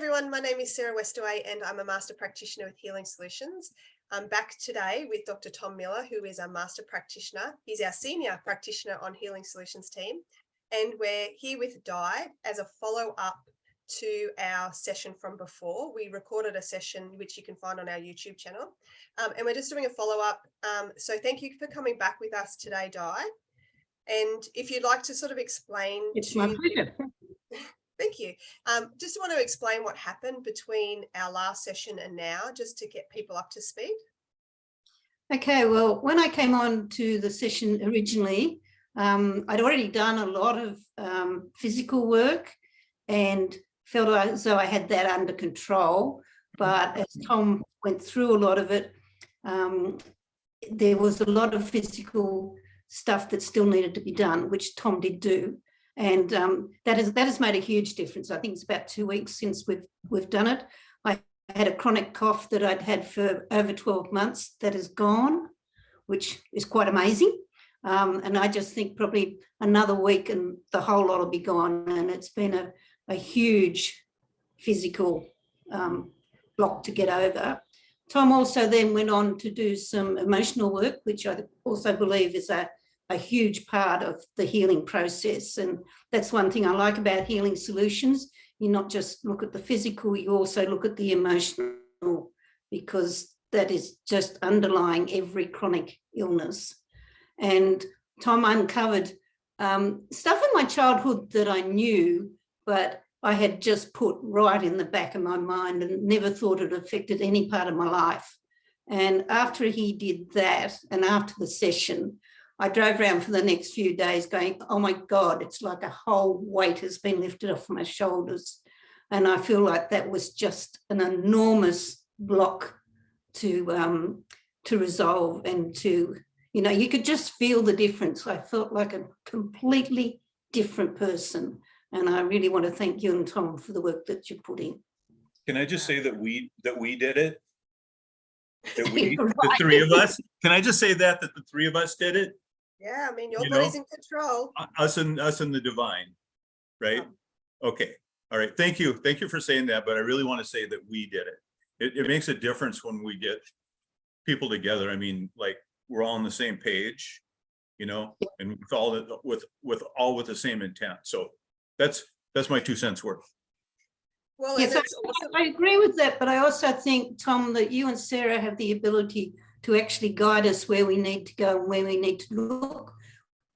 everyone, my name is Sarah Westerway and I'm a Master Practitioner with Healing Solutions. I'm back today with Dr. Tom Miller, who is our Master Practitioner. He's our Senior Practitioner on Healing Solutions team. And we're here with Di as a follow-up to our session from before. We recorded a session which you can find on our YouTube channel. And we're just doing a follow-up. So thank you for coming back with us today, Di. And if you'd like to sort of explain. It's my pleasure. Thank you. Just want to explain what happened between our last session and now, just to get people up to speed. Okay, well, when I came on to the session originally, I'd already done a lot of physical work and felt as though I had that under control. But as Tom went through a lot of it, there was a lot of physical stuff that still needed to be done, which Tom did do. And that has made a huge difference. I think it's about 2 weeks since we've done it. I had a chronic cough that I'd had for over 12 months that is gone, which is quite amazing. And I just think probably another week and the whole lot will be gone. And it's been a huge physical block to get over. Tom also then went on to do some emotional work, which I also believe is a huge part of the healing process. And that's one thing I like about Healing Solutions. You not just look at the physical, you also look at the emotional, because that is just underlying every chronic illness. And Tom uncovered stuff in my childhood that I knew, but I had just put right in the back of my mind and never thought it affected any part of my life. And after he did that, and after the session, I drove around for the next few days going, oh my God, it's like a whole weight has been lifted off my shoulders. And I feel like that was just an enormous block to resolve and to, you could just feel the difference. I felt like a completely different person. And I really want to thank you and Tom for the work that you put in. Can I just say that we did it? That we, Right. the three of us. Can I just say that the three of us did it? Yeah, I mean, your body's in control. Us and the divine, right? Okay. All right. Thank you. Thank you for saying that. But I really want to say that we did it. It makes a difference when we get people together. I mean, like we're all on the same page, and with all with the same intent. So that's my 2 cents worth. Well, yes, awesome. I agree with that, but I also think, Tom, that you and Sarah have the ability to actually guide us where we need to go and where we need to look,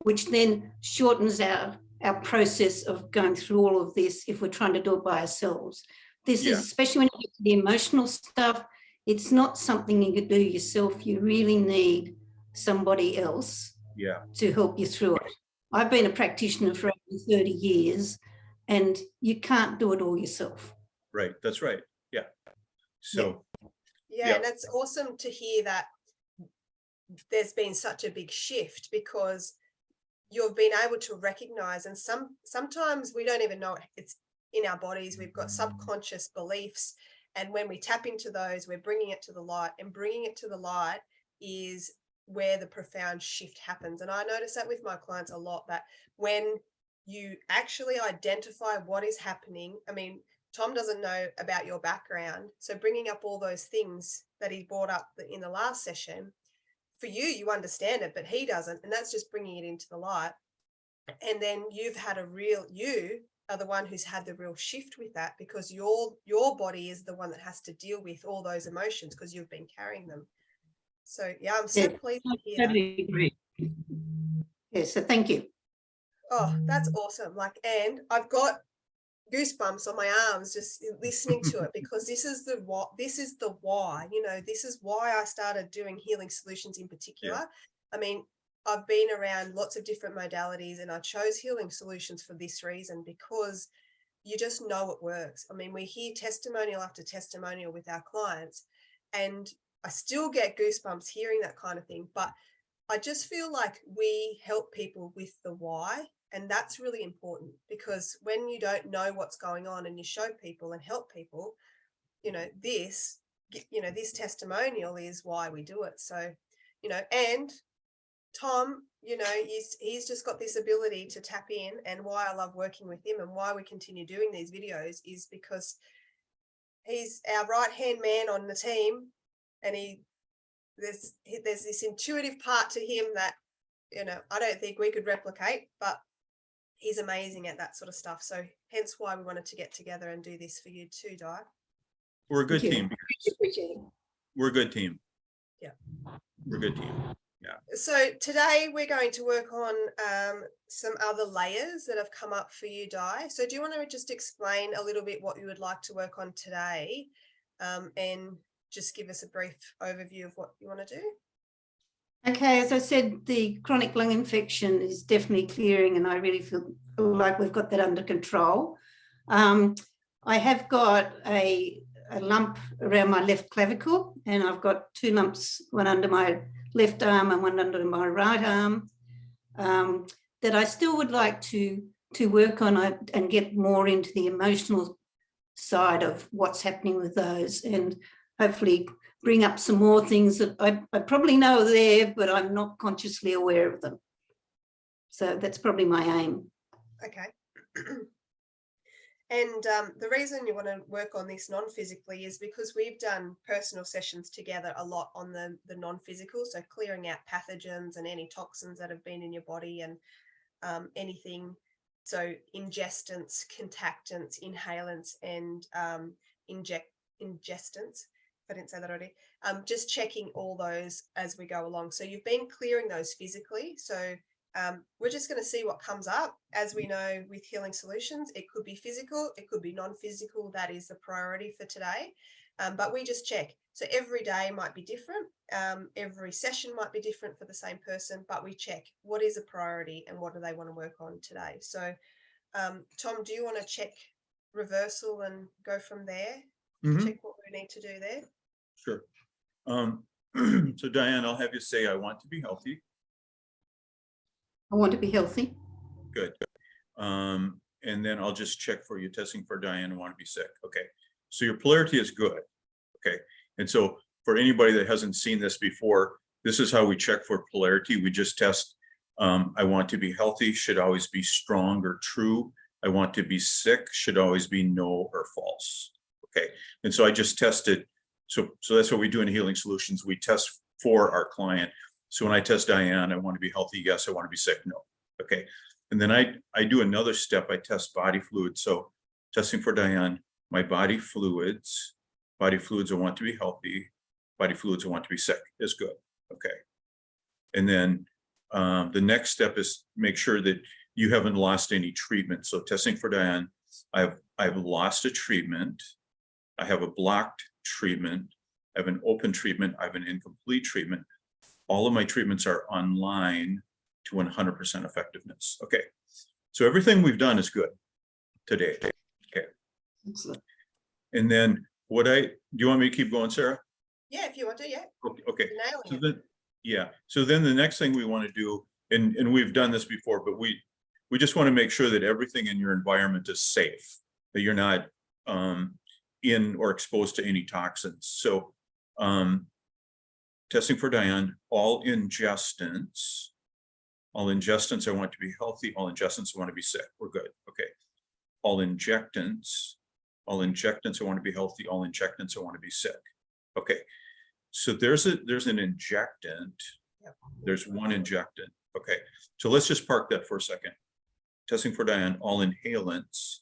which then shortens our process of going through all of this if we're trying to do it by ourselves. This is, especially when you get to the emotional stuff, it's not something you can do yourself. You really need somebody else to help you through it. I've been a practitioner for over 30 years and you can't do it all yourself. Right, that's right. Yeah. So. Yeah, and it's awesome to hear that there's been such a big shift, because you've been able to recognize, and sometimes we don't even know it's in our bodies. We've got subconscious beliefs, and when we tap into those, we're bringing it to the light, and bringing it to the light is where the profound shift happens. And I notice that with my clients a lot, that when you actually identify what is happening, I mean, Tom doesn't know about your background, so bringing up all those things that he brought up in the last session, for you understand it, but he doesn't, and that's just bringing it into the light. And then you are the one who's had the real shift with that, because your body is the one that has to deal with all those emotions because you've been carrying them. So yeah, I'm so pleased to hear totally agree. Yes, so thank you. Oh, that's awesome. And I've got goosebumps on my arms just listening to it, because this is the why, this is why I started doing Healing Solutions in particular. I mean, I've been around lots of different modalities, and I chose Healing Solutions for this reason, because you just know it works. I mean, we hear testimonial after testimonial with our clients, and I still get goosebumps hearing that kind of thing, but I just feel like we help people with the why. And that's really important, because when you don't know what's going on and you show people and help people, this testimonial is why we do it. So, and Tom, he's just got this ability to tap in, and why I love working with him and why we continue doing these videos is because he's our right-hand man on the team, and there's this intuitive part to him that, you know, I don't think we could replicate, but he's amazing at that sort of stuff. So hence why we wanted to get together and do this for you too, Di. We're a good Thank you. team. Appreciate it. We're a good team. Yeah. We're a good team. So today we're going to work on some other layers that have come up for you, Di. So do you want to just explain a little bit what you would like to work on today, and just give us a brief overview of what you want to do? Okay, as I said, the chronic lung infection is definitely clearing, and I really feel like we've got that under control. I have got a lump around my left clavicle, and I've got 2 lumps, one under my left arm and one under my right arm, that I still would like to work on and get more into the emotional side of what's happening with those, and hopefully bring up some more things that I probably know are there, but I'm not consciously aware of them. So that's probably my aim. Okay. And the reason you want to work on this non-physically is because we've done personal sessions together a lot on the non-physical, so clearing out pathogens and any toxins that have been in your body, and anything, so ingestants, contactants, inhalants, and ingestants. I didn't say that already. Just checking all those as we go along. So you've been clearing those physically. So we're just going to see what comes up. As we know with Healing Solutions, it could be physical, it could be non-physical. That is the priority for today. But we just check. So every day might be different. Every session might be different for the same person, but we check what is a priority and what do they want to work on today. So Tom, do you want to check reversal and go from there? Check what we need to do there. Sure. So Diane, I'll have you say, I want to be healthy. I want to be healthy. Good. And then I'll just check for you, testing for Diane, I want to be sick. Okay. So your polarity is good. Okay. And so for anybody that hasn't seen this before, this is how we check for polarity. We just test, I want to be healthy, should always be strong or true. I want to be sick, should always be no or false. Okay. And so I just tested. So that's what we do in Healing Solutions. We test for our client. So when I test Diane, I want to be healthy. Yes. I want to be sick. No. Okay. And then I do another step. I test body fluids. So testing for Diane, my body fluids, I want to be healthy. Body fluids, I want to be sick is good. Okay. And then the next step is make sure that you haven't lost any treatment. So testing for Diane, I've lost a treatment. I have a blocked treatment. I have an open treatment. I have an incomplete treatment. All of my treatments are online to 100% effectiveness. Okay. So everything we've done is good today. Okay. Excellent. And then do you want me to keep going, Sarah? Yeah, if you want to, yeah. Okay. Nailing So it. So then the next thing we want to do, and we've done this before, but we just want to make sure that everything in your environment is safe, that you're not in or exposed to any toxins. So testing for Diane, all ingestants, I want to be healthy. All ingestants, I want to be sick. We're good. Okay. All injectants, I want to be healthy. All injectants, I want to be sick. Okay. So there's an injectant. Yep. There's one injectant. Okay. So let's just park that for a second. Testing for Diane, all inhalants,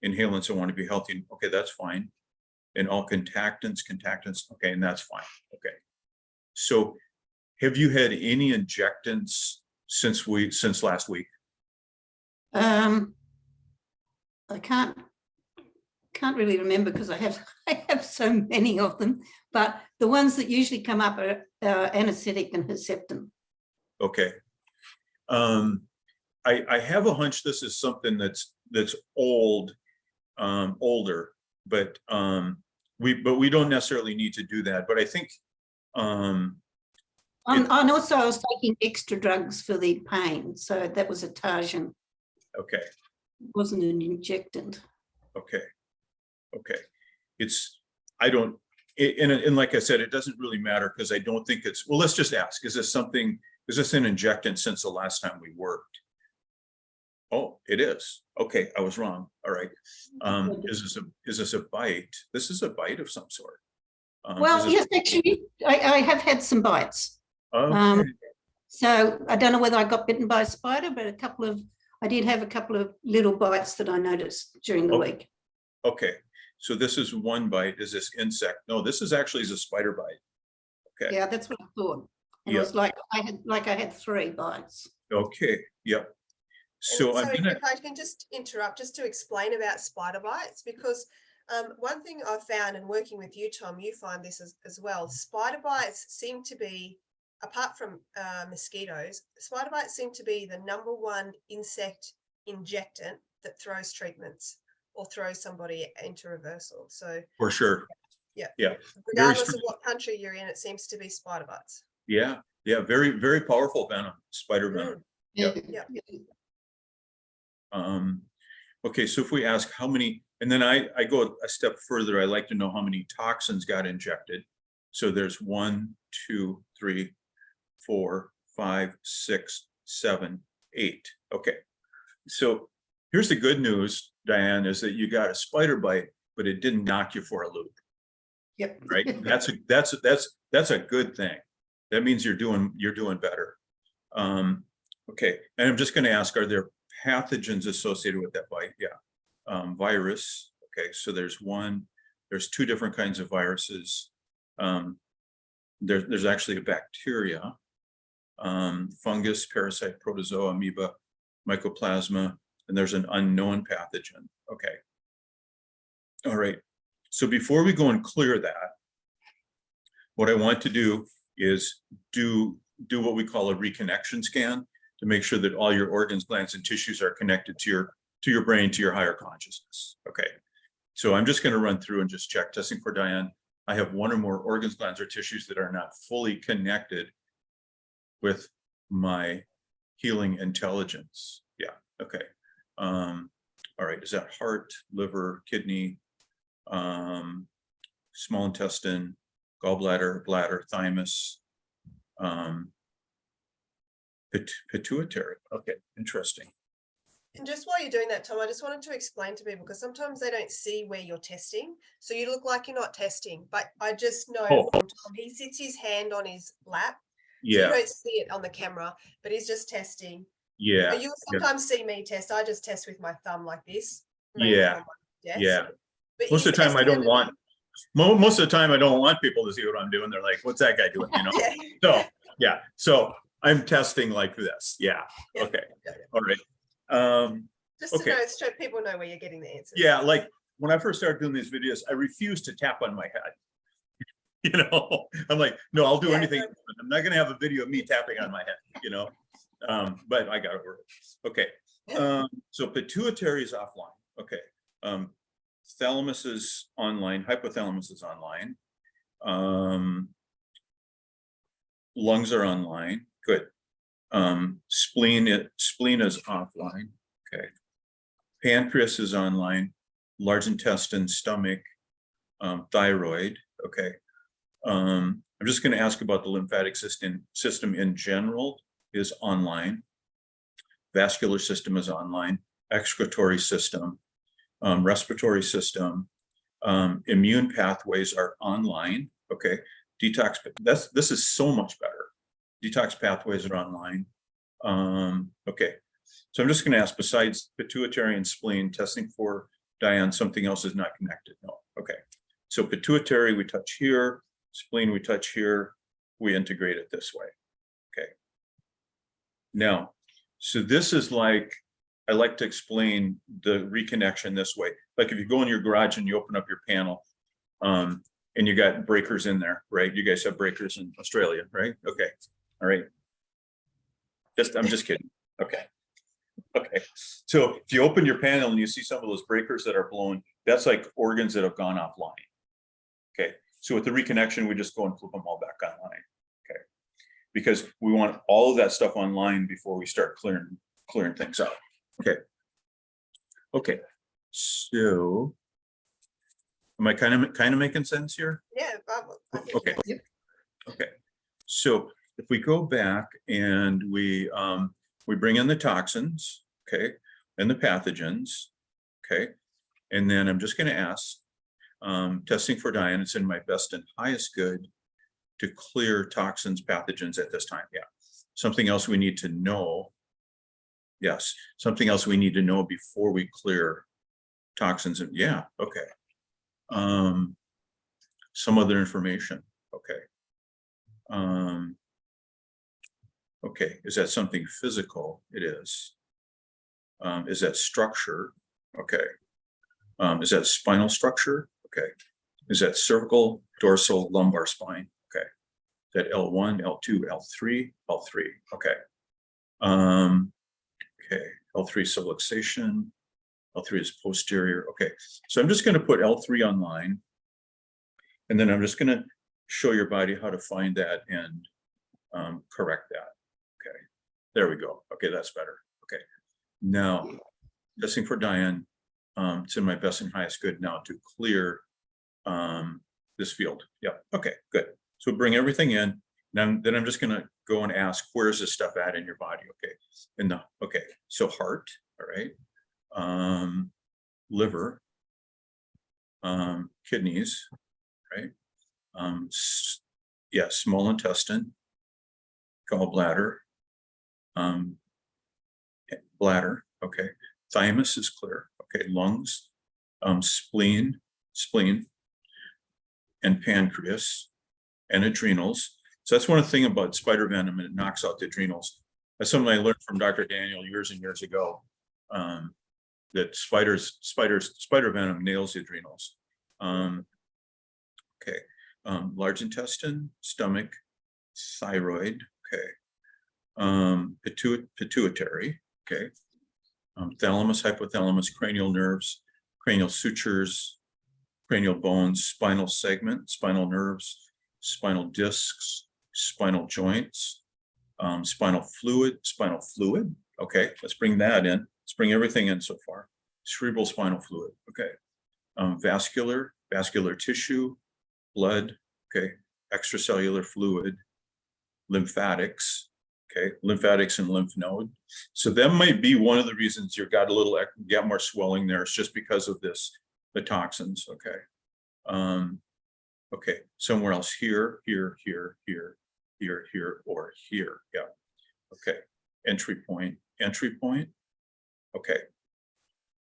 I want to be healthy. Okay, that's fine. And all contactants, okay, and that's fine. Okay. So have you had any injectants since last week? I can't really remember because I have so many of them, but the ones that usually come up are anesthetic and Herceptin. Okay. I have a hunch this is something that's older, but we don't necessarily need to do that. But I think and also I was taking extra drugs for the pain, so that was a Tarjan. Okay. It wasn't an injectant. Okay. And like I said, it doesn't really matter because I don't think it's, well, let's just ask, is this an injectant since the last time we worked? Oh, it is. Okay, I was wrong. All right. Is this a bite? This is a bite of some sort. Well, yes, actually, I have had some bites. Okay. So I don't know whether I got bitten by a spider, but I did have a couple of little bites that I noticed during the week. Okay. So this is one bite. Is this insect? No, this is actually a spider bite. Okay. Yeah, that's what I thought. And it was like I had 3 bites. Okay. Yep. So I'm gonna. If I can just interrupt, just to explain about spider bites, because one thing I've found, and working with you, Tom, you find this as well. Spider bites seem to be, apart from mosquitoes, spider bites seem to be the #1 insect injectant that throws treatments or throws somebody into reversal. So For sure. Yeah. Regardless of what country you're in, it seems to be spider bites. Yeah. Very, very powerful venom, spider venom. Yeah. Okay, so if we ask how many, and then I go a step further, I like to know how many toxins got injected. So there's 1, 2, 3, 4, 5, 6, 7, 8. Okay, so here's the good news, Diane, is that you got a spider bite, but it didn't knock you for a loop. Yep. Right. That's a good thing. That means you're doing better. Okay, and I'm just going to ask, are there pathogens associated with that bite? Yeah. Virus. Okay, so there's 2 different kinds of viruses. There's actually a bacteria, fungus, parasite, protozoa, amoeba, mycoplasma, and there's an unknown pathogen. Okay. All right. So before we go and clear that, what I want to do is do what we call a reconnection scan to make sure that all your organs, glands, and tissues are connected to your brain, to your higher consciousness. Okay. So I'm just going to run through and just check. Testing for Diane. I have 1 or more organs, glands, or tissues that are not fully connected with my healing intelligence. Yeah. Okay. All right. Is that heart, liver, kidney, small intestine, gallbladder, bladder, thymus, pituitary? Okay, interesting. And just while you're doing that, Tom, I just wanted to explain to people, because sometimes they don't see where you're testing. So you look like you're not testing, but I just know from Tom, he sits his hand on his lap. So you don't see it on the camera, but he's just testing. Yeah. You'll sometimes see me test. I just test with my thumb like this. Yeah. But Most of the time I don't want, most of the time I don't want people to see what I'm doing. They're like, what's that guy doing? You know? So yeah. So I'm testing like this. Yeah. Okay. All right. Just to know, so people know where you're getting the answers. Yeah. Like when I first started doing these videos, I refused to tap on my head. You know, I'm like, no, I'll do anything. I'm not going to have a video of me tapping on my head, you know, but I got it work. Okay. So pituitary is offline. Okay. Thalamus is online. Hypothalamus is online. Lungs are online. Good. Spleen is offline. Okay. Pancreas is online. Large intestine, stomach, thyroid. Okay. I'm just going to ask about the lymphatic system in general is online. Vascular system is online. Excretory system, respiratory system, immune pathways are online. Okay. Detox. This is so much better. Detox pathways are online. Okay. So I'm just going to ask, besides pituitary and spleen, testing for Diane, something else is not connected. No. Okay. So pituitary, we touch here. Spleen, we touch here. We integrate it this way. Okay. Now, so this is like, I like to explain the reconnection this way. Like if you go in your garage and you open up your panel, and you got breakers in there, right? You guys have breakers in Australia, right? Okay. All right. I'm just kidding. Okay. Okay. So if you open your panel and you see some of those breakers that are blown, that's like organs that have gone offline. Okay. So with the reconnection, we just go and flip them all back online. Okay. Because we want all of that stuff online before we start clearing things out. Okay. Okay. So am I kind of making sense here? Yeah. Okay. Okay. So if we go back and we bring in the toxins, okay, and the pathogens. Okay. And then I'm just going to ask, testing for Diane, it's in my best and highest good to clear toxins, pathogens at this time. Yeah. Something else we need to know. Yes. Something else we need to know before we clear toxins. And yeah. Okay. Some other information. Okay. Okay. Is that something physical? It is. Is that structure? Okay. Is that spinal structure? Okay. Is that cervical, dorsal, lumbar spine? Okay. Is that L1, L2, L3, L3? Okay. Okay. L3 subluxation. L3 is posterior. Okay. So I'm just going to put L3 online, and then I'm just going to show your body how to find that and correct that. Okay. There we go. Okay. That's better. Okay. Now, testing for Diane. It's in my best and highest good now to clear this field. Yeah. Okay, good. So bring everything in. Then I'm just going to go and ask, where's this stuff at in your body? Okay. Okay. So heart. All right. Liver. Kidneys. Right. Yeah. Small intestine. Gallbladder. Bladder. Okay. Thymus is clear. Okay, lungs, spleen, and pancreas, and adrenals. So that's one thing about spider venom, and it knocks out the adrenals. That's something I learned from Dr. Daniel years and years ago. That spider venom nails the adrenals. Okay, large intestine, stomach, thyroid. Okay, pituitary. Okay. Thalamus, hypothalamus, cranial nerves, cranial sutures, cranial bones, spinal segment, spinal nerves, spinal discs, spinal joints, spinal fluid. Okay, let's bring that in. Let's bring everything in so far. Cerebral spinal fluid. Okay. Vascular tissue, blood. Okay. Extracellular fluid, lymphatics. Okay, lymphatics and lymph node. So that might be one of the reasons you got more swelling there. It's just because of this, the toxins. Okay. Okay, somewhere else here, or here. Yeah. Okay. Entry point. Okay.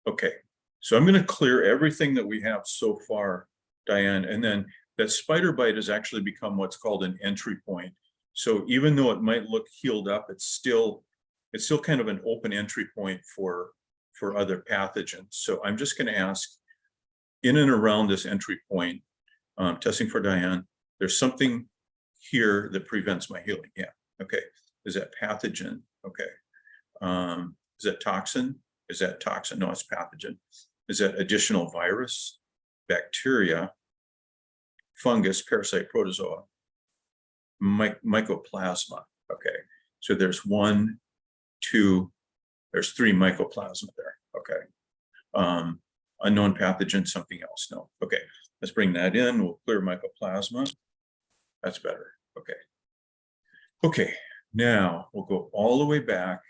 Okay. So I'm going to clear everything that we have so far, Diane, and then that spider bite has actually become what's called an entry point. So even though it might look healed up, it's still kind of an open entry point for other pathogens. So I'm just going to ask, in and around this entry point, testing for Diane, there's something here that prevents my healing. Yeah. Okay. Is that pathogen? Okay. Is that toxin? No, it's pathogen. Is that additional virus, bacteria, fungus, parasite, protozoa? Mycoplasma. Okay, so there's 1, 2, there's 3 mycoplasma there. Okay, unknown pathogen, something else. No. Okay, let's bring that in. We'll clear mycoplasma. That's better. Okay. Okay, now we'll go all the way back,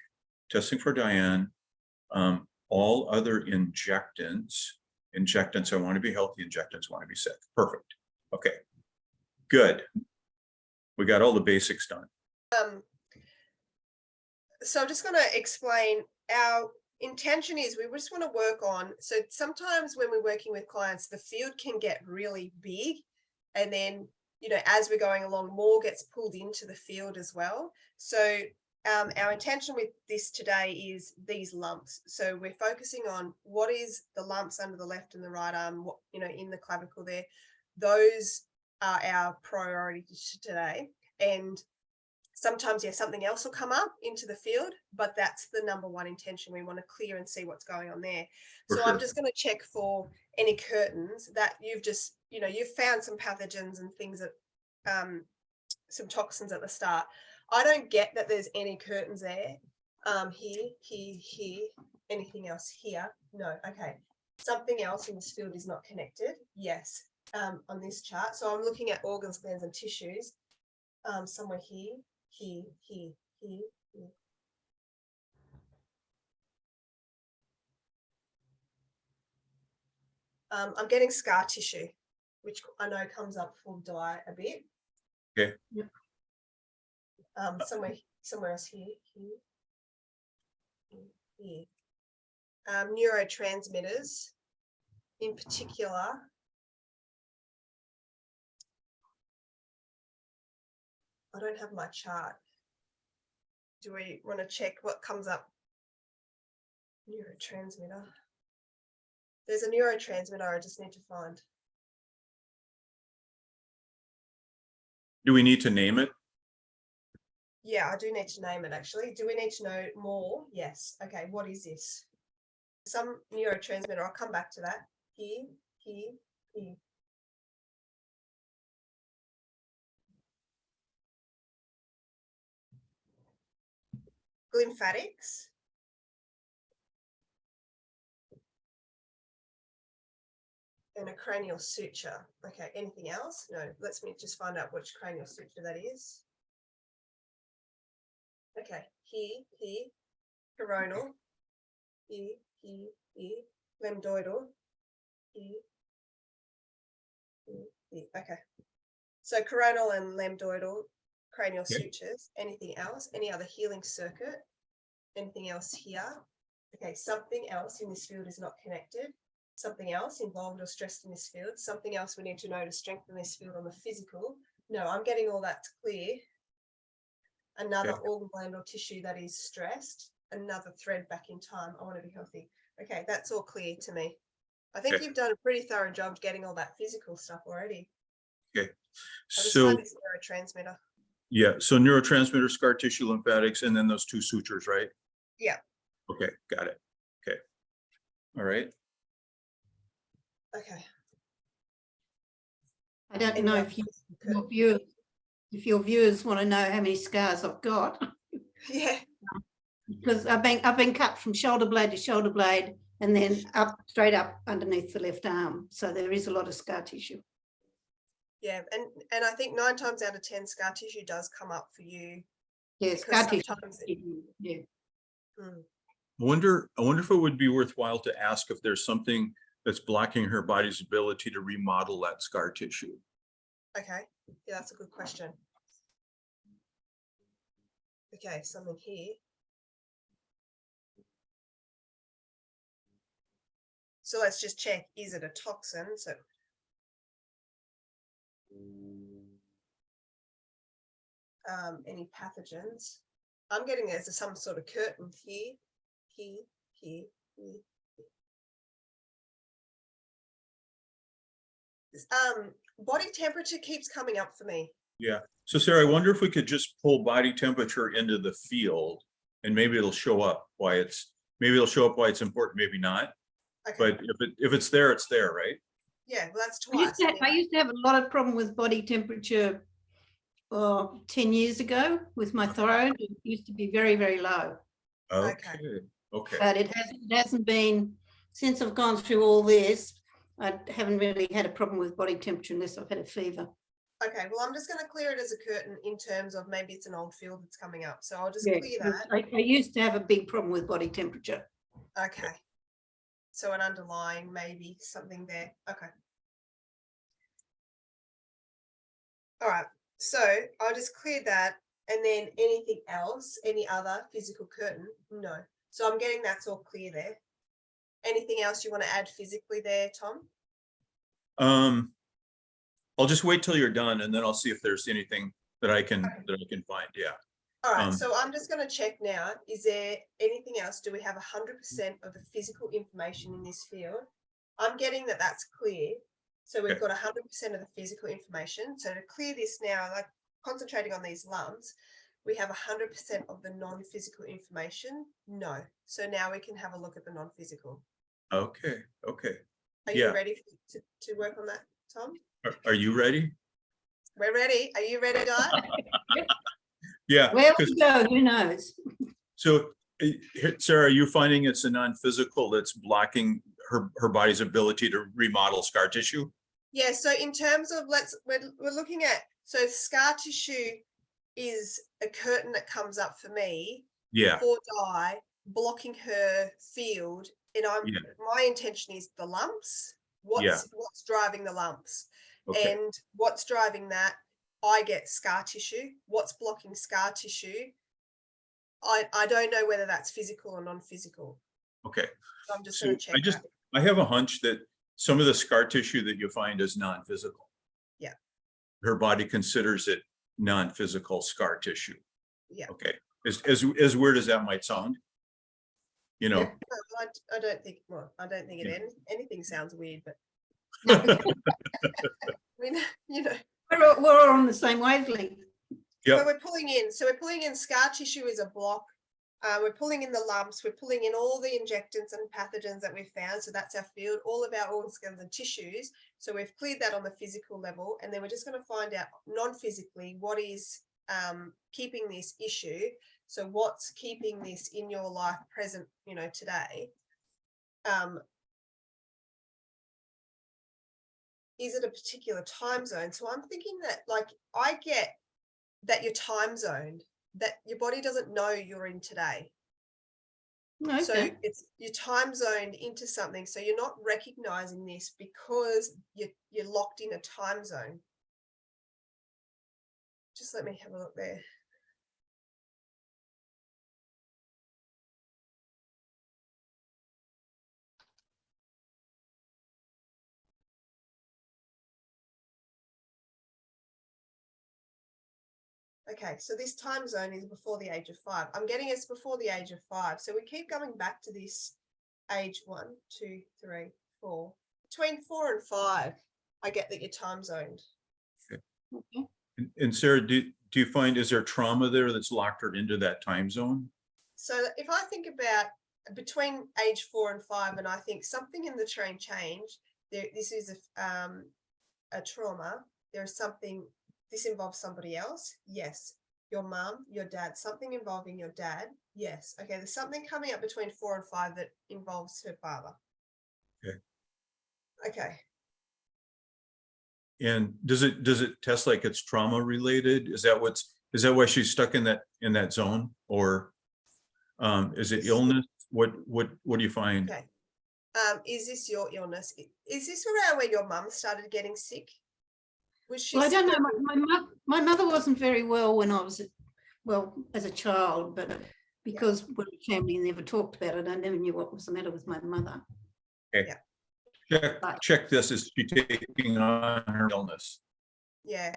testing for Diane. All other injectants. I want to be healthy. Injectants want to be sick. Perfect. Okay, good. We got all the basics done. So I'm just going to explain, our intention is we just want to work on, so sometimes when we're working with clients, the field can get really big, and then, you know, as we're going along, more gets pulled into the field as well. So our intention with this today is these lumps. So we're focusing on what is the lumps under the left and the right arm, what, you know, in the clavicle there. Those are our priority today. And sometimes, yeah, something else will come up into the field, but that's the number one intention. We want to clear and see what's going on there. For so sure. I'm just going to check for any curtains that you've just, you know, you've found some pathogens and things that, some toxins at the start. I don't get that there's any curtains there. Here, anything else here? No. Okay. Something else in this field is not connected. Yes. On this chart. So I'm looking at organs, glands, and tissues. Somewhere here. I'm getting scar tissue, which I know comes up for dye a bit. Okay. Yep. Somewhere else here. Neurotransmitters in particular. I don't have my chart. Do we want to check what comes up? Neurotransmitter. There's a neurotransmitter I just need to find. Do we need to name it? Yeah, I do need to name it actually. Do we need to know more? Yes. Okay, what is this? Some neurotransmitter. I'll come back to that. Here. Lymphatics. And a cranial suture. Okay, anything else? No, let's me just find out which cranial suture that is. Okay, here, coronal, here, lambdoidal, here. Okay, so coronal and lambdoidal cranial sutures. Anything else? Any other healing circuit? Anything else here? Okay, something else in this field is not connected. Something else involved or stressed in this field. Something else we need to know to strengthen this field on the physical. No, I'm getting all that clear. Another organ gland or tissue that is stressed. Another thread back in time. I want to be healthy. Okay, that's all clear to me. I think you've done a pretty thorough job getting all that physical stuff already. Okay. So this neurotransmitter. Yeah, so neurotransmitter, scar tissue, lymphatics, and then those two sutures, right? Yeah. Okay, got it. Okay. All right. Okay. I don't know if your viewers want to know how many scars I've got. Yeah. Because I've been cut from shoulder blade to shoulder blade and then straight up underneath the left arm. So there is a lot of scar tissue. Yeah, and I think 9 times out of 10 scar tissue does come up for you. Yeah, scar tissue. Yeah. I wonder if it would be worthwhile to ask if there's something that's blocking her body's ability to remodel that scar tissue. Okay, yeah, that's a good question. Okay, something here. So let's just check, is it a toxin? So any pathogens? I'm getting it as some sort of curtain here. Body temperature keeps coming up for me. Yeah. So Sarah, I wonder if we could just pull body temperature into the field and maybe it'll show up why it's important, maybe not. Okay. But if it's there, it's there, right? Yeah, well, that's twice. I used to have a lot of problem with body temperature 10 years ago with my thyroid. It used to be very, very low. Okay. But it hasn't been, since I've gone through all this, I haven't really had a problem with body temperature unless I've had a fever. Okay, well, I'm just going to clear it as a curtain in terms of maybe it's an old field that's coming up. So I'll just clear that. I used to have a big problem with body temperature. Okay. So an underlying, maybe something there. Okay. All right. So I'll just clear that. And then anything else, any other physical curtain? No. So I'm getting that's all clear there. Anything else you want to add physically there, Tom? I'll just wait till you're done and then I'll see if there's anything that I can find. Yeah. All right, so I'm just going to check now. Is there anything else? Do we have 100% of the physical information in this field? I'm getting that that's clear. So we've got 100% of the physical information. So to clear this now, like concentrating on these lumps, we have 100% of the non-physical information. No. So now we can have a look at the non-physical. Okay. Are you ready to work on that, Tom? Are you ready? We're ready. Are you ready, Di? Yeah. Where we go, who knows? So, Sarah, are you finding it's a non-physical that's blocking her body's ability to remodel scar tissue? Yeah. So in terms of we're looking at, so scar tissue is a curtain that comes up for me. Yeah. For Di, blocking her field, and my intention is the lumps What's driving the lumps? Okay. And what's driving that? I get scar tissue. What's blocking scar tissue? I don't know whether that's physical or non-physical. Okay. So I'm just So going to check that. I have a hunch that some of the scar tissue that you find is non-physical. Yeah. Her body considers it non-physical scar tissue. Yeah. Okay. As weird as that might sound, you know. Yeah. No, I don't think. Well, I don't think Yeah. anything sounds weird, but No, I mean, you know. we're all on the same wavelength. Yep. But we're pulling in. So we're pulling in scar tissue is a block. We're pulling in the lumps. We're pulling in all the injectants and pathogens that we've found. So that's our field, all of our organs and tissues. So we've cleared that on the physical level. And then we're just going to find out non-physically what is keeping this issue. So what's keeping this in your life present, you know, today? Is it a particular time zone? So I'm thinking that, like, I get that you're time zoned, that your body doesn't know you're in today. Okay. So it's you're time zoned into something. So you're not recognizing this because you're locked in a time zone. Just let me have a look there. Okay, so this time zone is before the age of 5. I'm getting it's before the age of 5. So we keep going back to this age 1, 2, 3, 4. Between 4 and 5, I get that you're time zoned. Okay. And Sarah, do you find, is there trauma there that's locked her into that time zone? So if I think about between age 4 and 5, and I think something in the train changed, this is a trauma. There's something, this involves somebody else. Yes. Your mum, your dad, something involving your dad. Yes. Okay. There's something coming up between 4 and 5 that involves her father. Okay. Okay. And does it test like it's trauma related? Is that why she's stuck in that zone? Or is it illness? What do you find? Okay. Is this your illness? Is this around where your mum started getting sick? Was she Well, I don't sick know. My mother wasn't very well when I was, as a child, but because when the family never talked about it, I never knew what was the matter with my mother. Okay. Yeah. Check this. Is she taking on her illness? Yeah.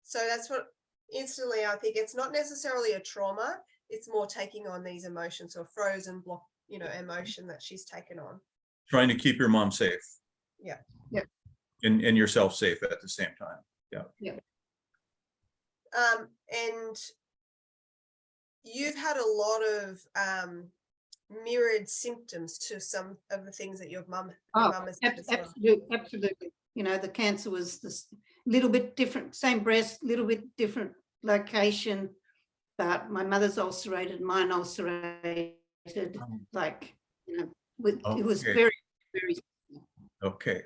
So that's what instantly I think it's not necessarily a trauma. It's more taking on these emotions or frozen block, you know, emotion that she's taken on. Trying to keep your mom safe. Yeah. Yeah. And yourself safe at the same time. Yeah. Yeah. And you've had a lot of mirrored symptoms to some of the things that your mum has had as well. Absolutely. You know, the cancer was this little bit different, same breast, little bit different location, but my mother's ulcerated, mine ulcerated, like, you know, it was Okay. very, very. Okay.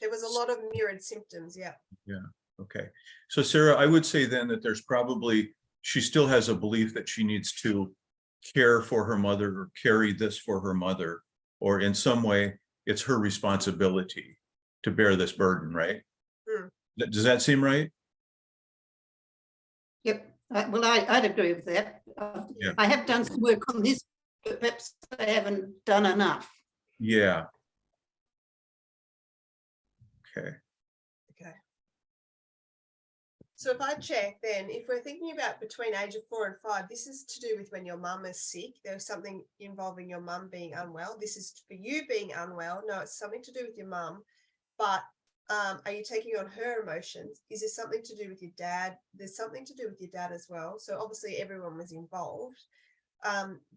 There was a lot of mirrored symptoms. Yeah. Yeah. Okay. So Sarah, I would say then that there's probably, she still has a belief that she needs to care for her mother or carry this for her mother, or in some way it's her responsibility to bear this burden, right? Mm. Does that seem right? Yep. Well, I'd agree with that. Yeah. I have done some work on this, but perhaps I haven't done enough. Yeah. Okay. Okay. So if I check then, if we're thinking about between age of 4 and 5, this is to do with when your mum is sick. There's something involving your mum being unwell. This is for you being unwell. No, it's something to do with your mum. But are you taking on her emotions? Is there something to do with your dad? There's something to do with your dad as well. So obviously everyone was involved.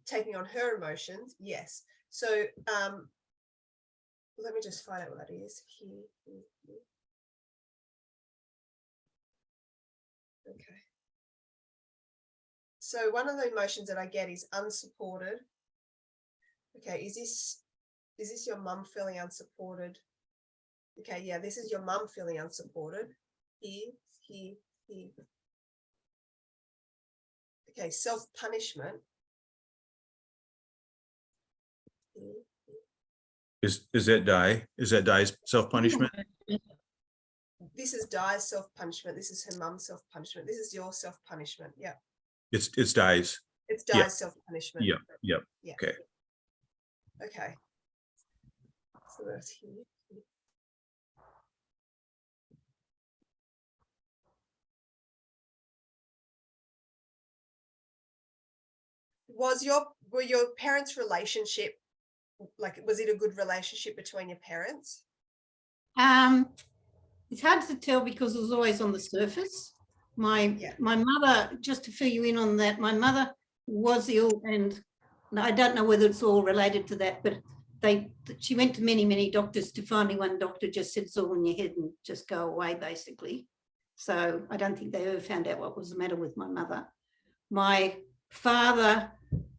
Taking on her emotions, yes. So let me just find out what that is here. Okay. So one of the emotions that I get is unsupported. Okay, is this your mum feeling unsupported? Okay, yeah, this is your mum feeling unsupported. Here. Okay, self-punishment. Is that Di? Is that Di's self-punishment? This is Di's self-punishment. This is her mum's self-punishment. This is your self-punishment. Yeah. It's Di's. It's Yeah. Di's self-punishment. Yep, yep. Yeah. Okay. Okay. So that's here. Were your parents' relationship, like, was it a good relationship between your parents? It's hard to tell because it was always on the surface. My mother, just to fill you in on that, my mother was ill, and I don't know whether it's all related to that, but she went to many doctors to finally one doctor just said it's all in your head and just go away, basically. So I don't think they ever found out what was the matter with my mother. My father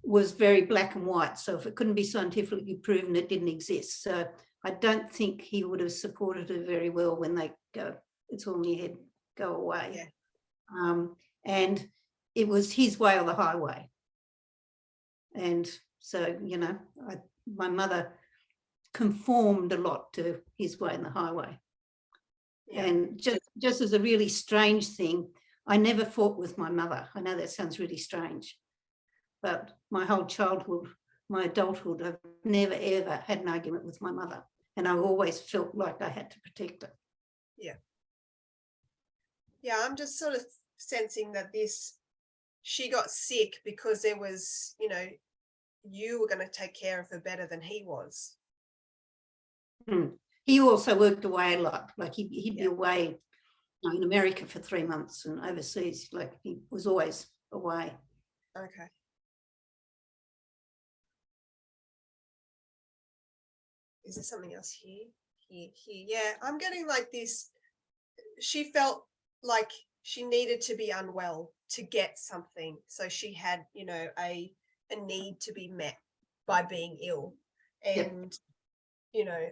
was very black and white, so if it couldn't be scientifically proven, it didn't exist. So I don't think he would have supported her very well when they go, it's all in your head, go away. Yeah. And it was his way or the highway. And so, you know, my mother conformed a lot to his way and the highway. Yeah. And just as a really strange thing, I never fought with my mother. I know that sounds really strange, but my whole childhood, my adulthood, I've never ever had an argument with my mother. And I always felt like I had to protect her. Yeah. Yeah, I'm just sort of sensing that she got sick because there was, you know, you were going to take care of her better than he was. He also worked away a lot. Like he'd be away in America for 3 months and overseas. Like he was always away. Okay. Is there something else here? Here. Yeah, I'm getting like this. She felt like she needed to be unwell to get something. So she had, you know, a need to be met by being ill. And, you know,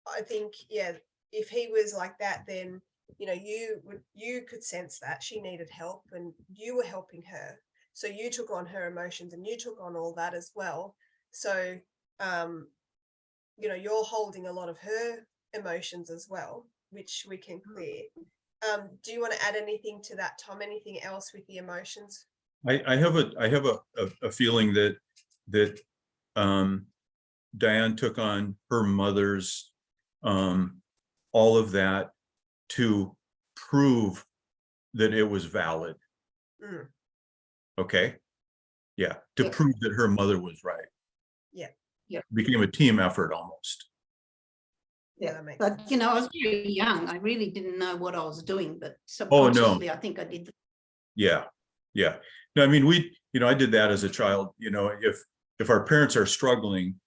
I think, if he was like that, then, you know, you could sense that she needed help and you were helping her. So you took on her emotions and you took on all that as well. So, you know, you're holding a lot of her emotions as well, which we can clear. Do you want to add anything to that, Tom? Anything else with the emotions? I have a feeling that Diane took on her mother's all of that to prove that it was valid. Okay. Yeah. To prove that her mother was right. Yeah. It became a team effort almost. Yeah, that makes but sense. You know, I was very young. I really didn't know what I was doing, but subconsciously, I think I did. Yeah. No, I mean, I did that as a child. You know, if our parents are struggling,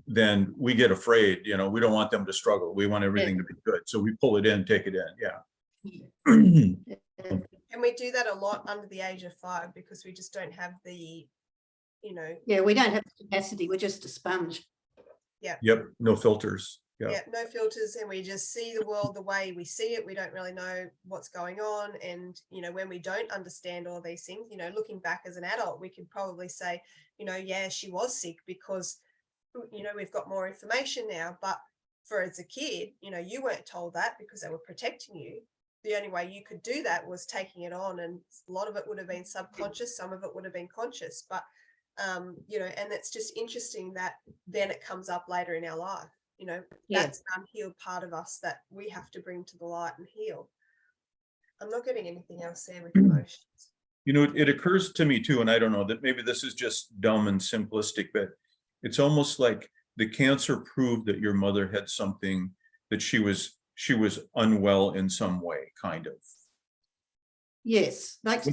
then we get afraid. You know, we don't want them to struggle. We want everything to be good, so we pull it in, take it in. Yeah. And we do that a lot under the age of 5 because we just don't have the, you know. Yeah, we don't have the capacity. We're just a sponge. Yeah. Yep. No filters. Yeah, no filters, and we just see the world the way we see it. We don't really know what's going on. And, you know, when we don't understand all these things, you know, looking back as an adult, we could probably say, you know, yeah, she was sick because, you know, we've got more information now. But for as a kid, you know, you weren't told that because they were protecting you. The only way you could do that was taking it on. And a lot of it would have been subconscious. Some of it would have been conscious. But, you know, and it's just interesting that then it comes up later in our life. You know, that's an unhealed part of us that we have to bring to the light and heal. I'm not getting anything else there with emotions. You know, it occurs to me too, and I don't know, that maybe this is just dumb and simplistic, but it's almost like the cancer proved that your mother had something, that she was unwell in some way, kind of. Yes, like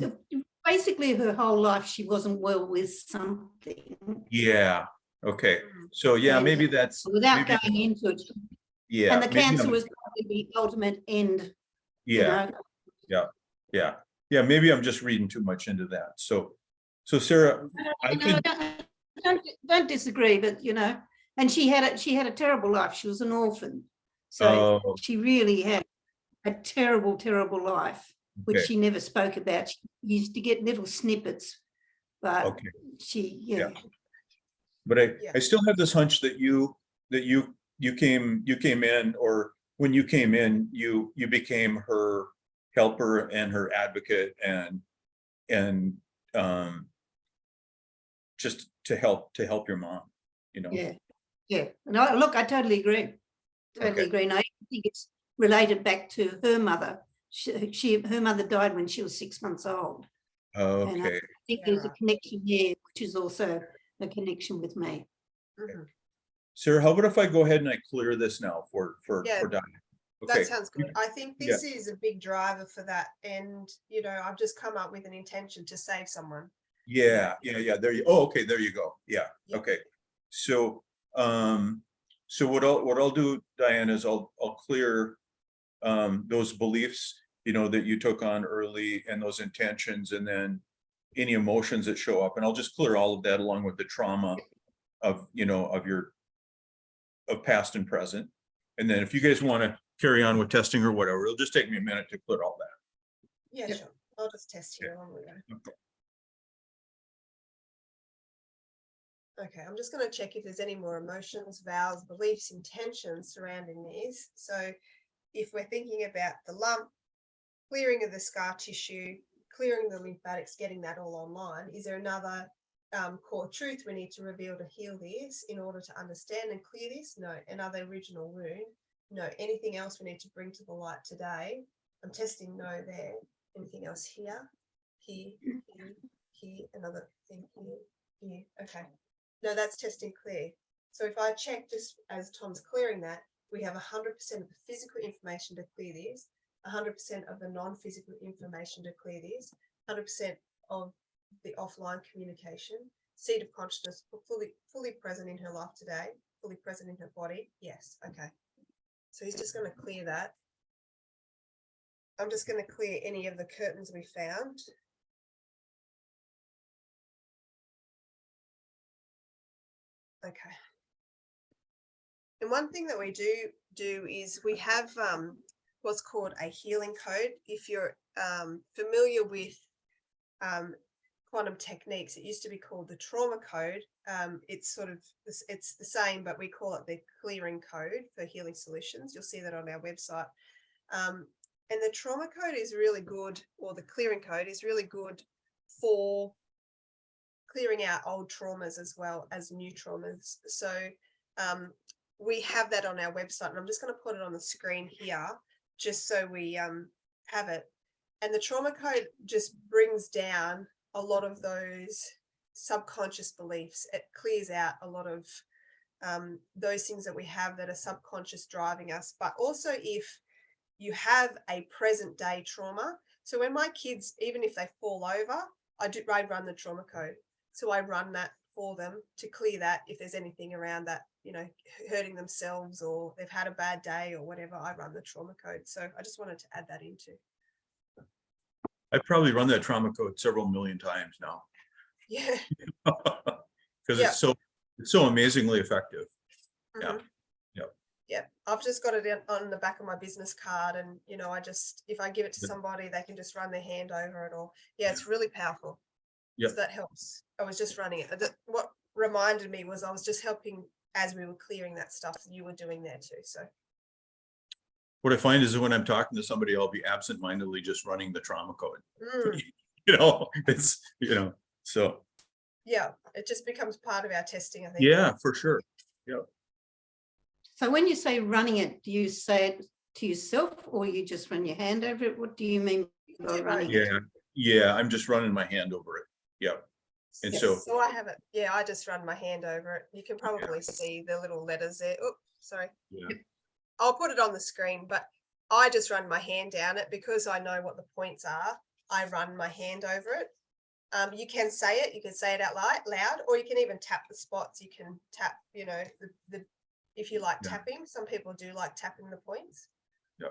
basically her whole life she wasn't well with something. Yeah. Okay. So yeah, maybe that's without going into it. Yeah. And the cancer was probably the ultimate end. Yeah. You know? Yeah. Maybe I'm just reading too much into that. So Sarah, don't disagree, but you know, and she had a terrible life. She was an orphan, so she really had a terrible life, which she never spoke about. She used to get little snippets, but she But I still have this hunch that you you came in, or when you came in, you became her helper and her advocate, and just to help your mom, you know? Yeah, yeah. And I totally agree. Totally Okay. agree. And I think it's related back to her mother. Her mother died when she was 6 months old. And I Okay. think there's a connection there, which is also a connection with me. Mhm. Sarah, how about if I go ahead and I clear this now for Yeah, Diane? That Okay. sounds good. I think this is a big driver for that. And, you know, I've just come up with an intention to save someone. Yeah. There you, oh, okay, there you go. Yeah. Yeah. Okay. So, so what I'll do, Diane, is I'll clear those beliefs, you know, that you took on early, and those intentions, and then any emotions that show up, and I'll just clear all of that along with the trauma of, you know, of past and present. And then if you guys want to carry on with testing or whatever, it'll just take me a minute to clear all that. Yeah, Yep. sure. I'll just test here along with you. Okay, I'm just going to check if there's any more emotions, vows, beliefs, intentions surrounding these. So if we're thinking about the lump, clearing of the scar tissue, clearing the lymphatics, getting that all online, is there another core truth we need to reveal to heal this in order to understand and clear this? No. Another original wound? No. Anything else we need to bring to the light today? I'm testing no there. Anything else here? Here, another thing here. Okay. No, that's testing clear. So if I check, just as Tom's clearing that, we have 100% of the physical information to clear this, 100% of the non-physical information to clear this, 100% of the offline communication, seat of consciousness fully present in her life today, fully present in her body. Yes. Okay. So he's just going to clear that. I'm just going to clear any of the curtains we found. Okay. And one thing that we do is we have what's called a healing code. If you're familiar with quantum techniques, it used to be called the trauma code. It's the same, but we call it the clearing code for healing solutions. You'll see that on our website. And the trauma code is really good, or the clearing code is really good for clearing out old traumas as well as new traumas. So we have that on our website, and I'm just going to put it on the screen here just so we have it. And the trauma code just brings down a lot of those subconscious beliefs. It clears out a lot of those things that we have that are subconscious driving us. But also if you have a present day trauma. So when my kids, even if they fall over, I run the trauma code. So I run that for them to clear that if there's anything around that, you know, hurting themselves or they've had a bad day or whatever, I run the trauma code. So I just wanted to add that into. I probably run that trauma code several million times now. Yeah. Because it's so amazingly effective. Mm-hmm. Yeah, I've just got it on the back of my business card, and you know, if I give it to somebody, they can just run their hand over it. Or it's really powerful. Yeah, so that helps. I was just running it. What reminded me was I was just helping as we were clearing that stuff. You were doing there too. So what I find is that when I'm talking to somebody, I'll be absentmindedly just running the trauma code. You know, it's, you know, so yeah, it just becomes part of our testing, I think. Yeah, for sure. Yeah. So when you say running it, do you say it to yourself, or you just run your hand over it? What do you mean by running it? Yeah, I'm just running my hand over it. Yeah. And so I have it. Yeah, I just run my hand over it. You can probably see the little letters there. Oh, sorry. Yeah. I'll put it on the screen, but I just run my hand down it because I know what the points are. I run my hand over it. You can say it. You can say it out loud, or you can even tap the spots. You can tap, you know, the if you like tapping. Some people do like tapping the points. Yeah.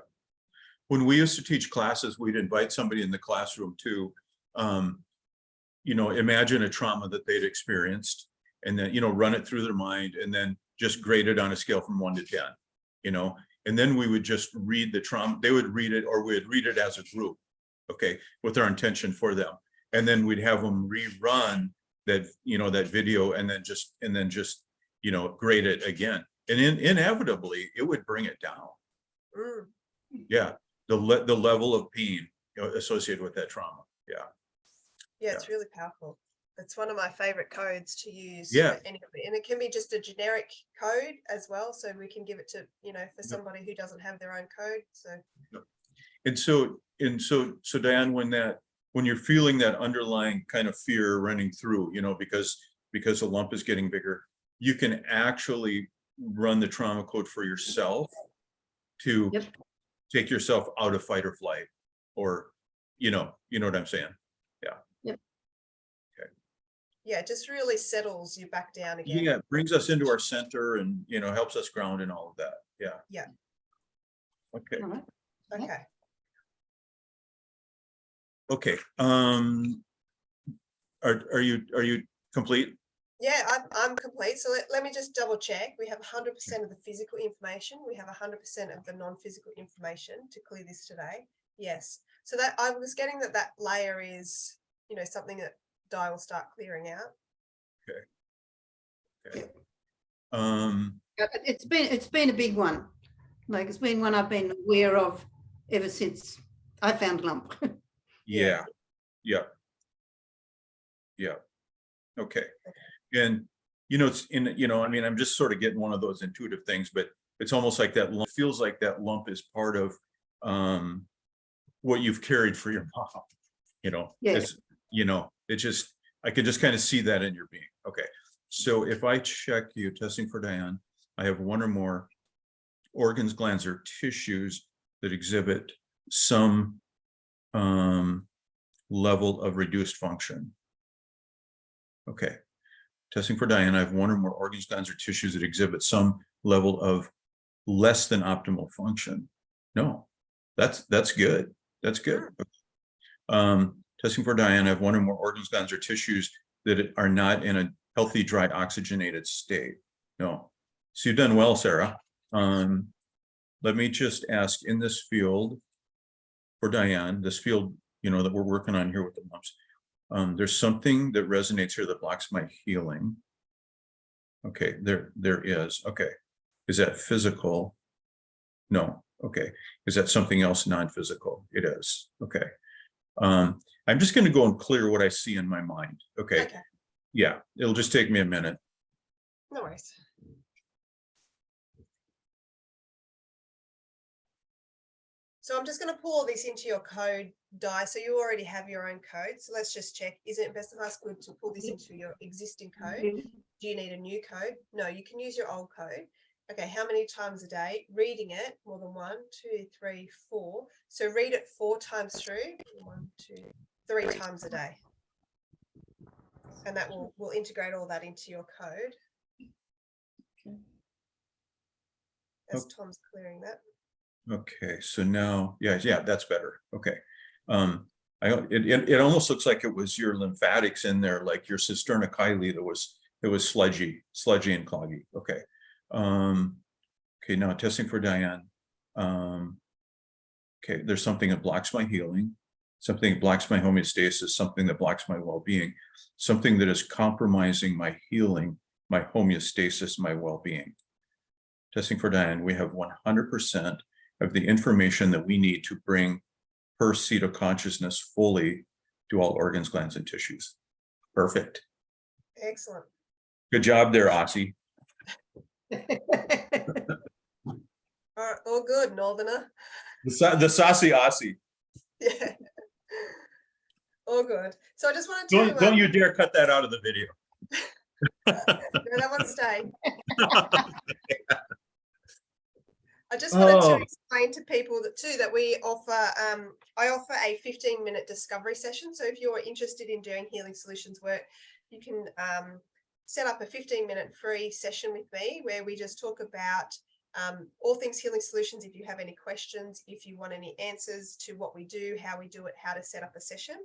When we used to teach classes, we'd invite somebody in the classroom to, you know, imagine a trauma that they'd experienced, and then, you know, run it through their mind, and then just grade it on a scale from 1 to 10, you know, and then we would just read the trauma. They would read it, or we'd read it as a group, okay, with our intention for them. And then we'd have them rerun that, you know, that video, and then just, you know, grade it again. And inevitably, it would bring it down. Mm. Yeah, the level of pain, you know, associated with that trauma. Yeah. Yeah, it's really powerful. It's one of my favorite codes to use Yeah. for anybody. And it can be just a generic code as well. So we can give it to, you know, for somebody who doesn't have their own code. So. And so Diane, when you're feeling that underlying kind of fear running through, you know, because the lump is getting bigger, you can actually run the trauma code for yourself to take yourself out of fight or flight, or, you know what I'm saying? Yeah. Yep. Okay. Yeah, it just really settles you back down again. Yeah, it brings us into our center and, you know, helps us ground and all of that. Yeah. Yeah. Okay. All right. Okay. Okay. Are you complete? Yeah, I'm complete. So let me just double check. We have 100% of the physical information. We have 100% of the non-physical information to clear this today. Yes. So that I was getting that layer is, you know, something that Di will start clearing out. Okay. It's been a big one. Like, it's been one I've been aware of ever since I found a lump. Yeah. Yeah. Yeah. Okay. And, you know, it's in, you know, I mean, I'm just sort of getting one of those intuitive things, but it's almost like that lump feels like that lump is part of what you've carried for your mom, you know. Yeah. It's, you know, it just, I could just kind of see that in your being. Okay. So if I check you, testing for Diane, I have one or more organs, glands, or tissues that exhibit some level of reduced function. Okay. Testing for Diane, I have one or more organs, glands, or tissues that exhibit some level of less than optimal function. No, that's good. That's good. Testing for Diane, I have one or more organs, glands, or tissues that are not in a healthy, dry, oxygenated state. No. So you've done well, Sarah. Let me just ask, in this field for Diane, this field, you know, that we're working on here with the lumps, there's something that resonates here that blocks my healing. Okay, there is. Okay. Is that physical? No. Okay. Is that something else non-physical? It is. Okay. I'm just going to go and clear what I see in my mind. Okay. Yeah, it'll just take me a minute. No worries. So I'm just going to pull all this into your code, Di. So you already have your own code. So let's just check. Is it best of us good to pull this into your existing code? Do you need a new code? No, you can use your old code. Okay, how many times a day? Reading it more than 1, 2, 3, 4. So read it 4 times through. 1, 2, 3 times a day. And that will integrate all that into your code. As Tom's clearing that. Okay, so now, yeah, that's better. Okay. It almost looks like it was your lymphatics in there, like your cisterna chyli that was sludgy and cloggy. Okay. Okay, now testing for Diane. Okay, there's something that blocks my healing, something that blocks my homeostasis, something that blocks my well-being, something that is compromising my healing, my homeostasis, my well-being. Testing for Diane, we have 100% of the information that we need to bring her seat of consciousness fully to all organs, glands, and tissues. Perfect. Excellent. Good job there, Aussie. All right, all good, Northerner. The saucy Aussie. Yeah. All good. So I just wanted to don't you dare cut that out of the video. No, that one's staying. I just wanted to explain to people that we offer, I offer a 15-minute discovery session. So if you're interested in doing healing solutions work, you can set up a 15-minute free session with me where we just talk about all things healing solutions. If you have any questions, if you want any answers to what we do, how we do it, how to set up a session.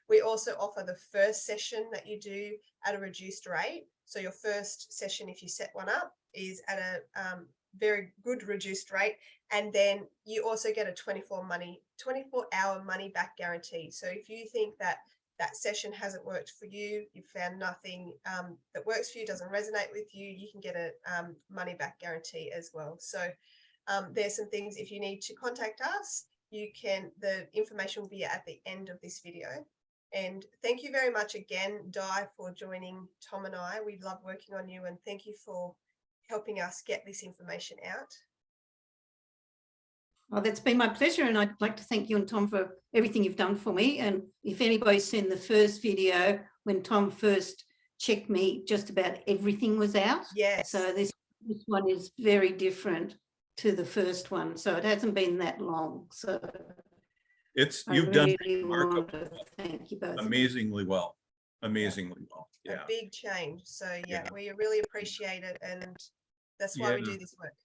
We also offer the first session that you do at a reduced rate. So your first session, if you set one up, is at a very good reduced rate, and then you also get a 24-hour money back guarantee. So if you think that that session hasn't worked for you, you've found nothing that works for you, doesn't resonate with you, you can get a money back guarantee as well. So there's some things, if you need to contact us, you can, the information will be at the end of this video. And thank you very much again, Di, for joining Tom and I. We love working on you, and thank you for helping us get this information out. Well, that's been my pleasure, and I'd like to thank you and Tom for everything you've done for me. And if anybody's seen the first video, when Tom first checked me, just about everything was out. Yes. So this one is very different to the first one. So it hasn't been that long. So It's, I you've done really want remarkable, to thank you both. amazingly well, amazingly well. A Yeah. big change. So yeah, Yeah. we really appreciate it, and that's why we Yeah. do this work.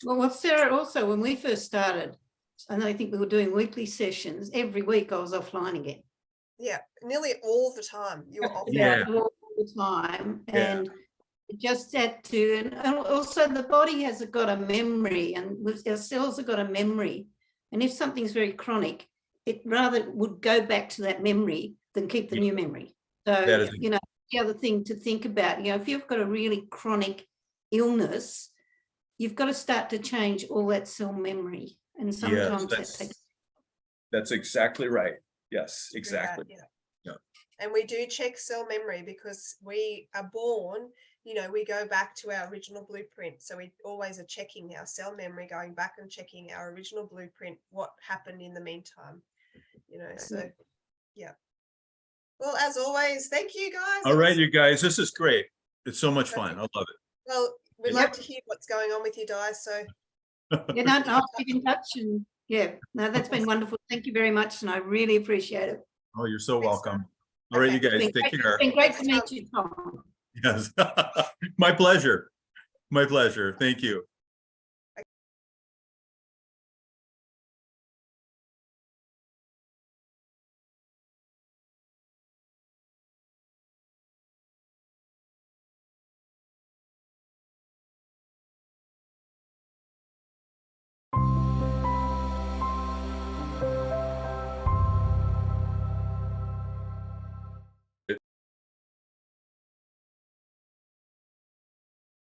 Well, Sarah, also, when we first started, and I think we were doing weekly sessions, every week I was offline again. Yeah, nearly all the time you were off. Yeah. All the time. Yeah. And it just had to, and also the body has got a memory, and our cells have got a memory. And if something's very chronic, it rather would go back to that memory than keep the new memory. So, That is- you know, the other thing to think about, you know, if you've got a really chronic illness, you've got to start to change all that cell memory. And sometimes that takes. That's exactly right. Yes, through exactly. that, Yeah. And we do check cell memory because we are born, you know, we go back to our original blueprint. So we always are checking our cell memory, going back and checking our original blueprint, what happened in the meantime, you know, so yeah. Well, as always, thank you guys. All right, you guys, this is great. It's so much fun. I love it. Well, we'd love to hear what's going on with you, Di, so. Yeah, no, I'll keep in touch, and yeah, no, that's been wonderful. Thank you very much, and I really appreciate it. Oh, you're so Thanks, welcome. All right, you Okay. guys, It's take care. been great to meet you, Tom. Yes. My pleasure. My pleasure. Thank you.